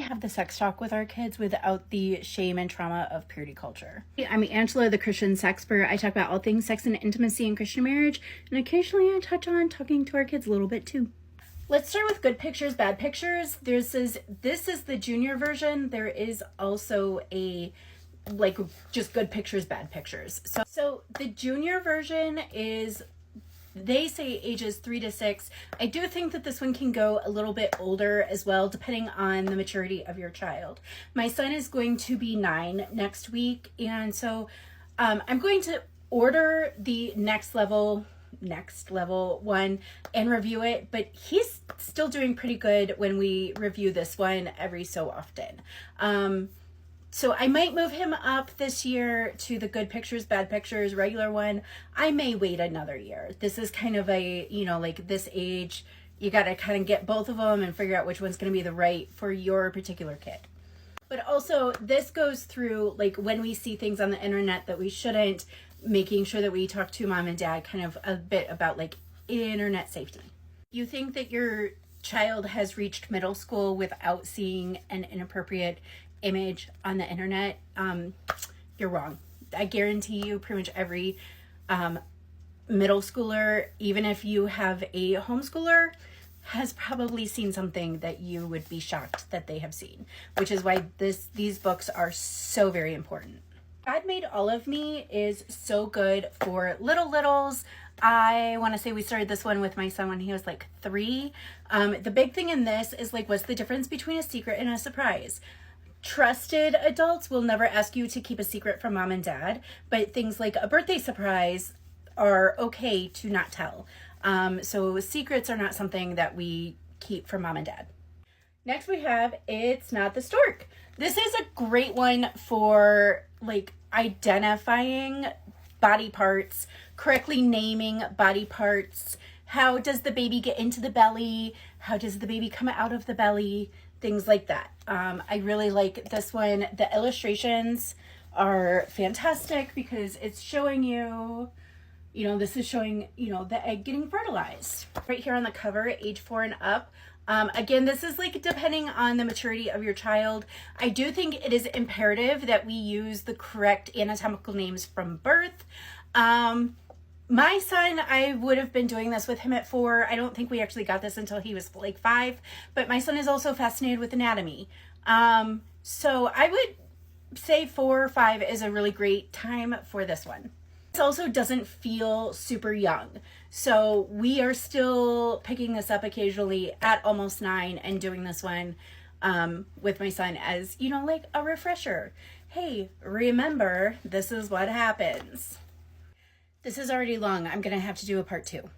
have the sex talk with our kids without the shame and trauma of purity culture. I'm Angela, the Christian Sexpert. I talk about all things sex and intimacy in Christian marriage, and occasionally I touch on talking to our kids a little bit too. Let's start with good pictures, bad pictures. This is the junior version. There is also a just good pictures, bad pictures. So the junior version is, they say ages 3 to 6. I do think that this one can go a little bit older as well, depending on the maturity of your child. My son is going to be 9 next week, and so I'm going to order the next level one and review it, but he's still doing pretty good when we review this one every so often. So I might move him up this year to the good pictures, bad pictures, regular one. I may wait another year. This is kind of a, this age, you got to kind of get both of them and figure out which one's going to be the right for your particular kid. But also this goes through when we see things on the internet that we shouldn't, making sure that we talk to mom and dad kind of a bit about internet safety. You think that your child has reached middle school without seeing an inappropriate image on the internet, you're wrong. I guarantee you pretty much every middle schooler, even if you have a homeschooler, has probably seen something that you would be shocked that they have seen, which is why these books are so very important. God Made All of Me is so good for littles. I want to say we started this one with my son when he was 3. The big thing in this is what's the difference between a secret and a surprise? Trusted adults will never ask you to keep a secret from mom and dad, but things like a birthday surprise are okay to not tell. So secrets are not something that we keep from mom and dad. Next we have It's Not the Stork. This is a great one for identifying body parts, correctly naming body parts. How does the baby get into the belly? How does the baby come out of the belly? Things like that. I really like this one. The illustrations are fantastic because it's showing you, this is showing, the egg getting fertilized. Right here on the cover, age 4 and up. Again, this is depending on the maturity of your child. I do think it is imperative that we use the correct anatomical names from birth. My son, I would have been doing this with him at 4. I don't think we actually got this until he was 5, but my son is also fascinated with anatomy. So I would say 4 or 5 is a really great time for this one. This also doesn't feel super young. So we are still picking this up occasionally at almost 9 and doing this one with my son as, a refresher. Hey, remember, this is what happens. This is already long. I'm going to have to do a part 2.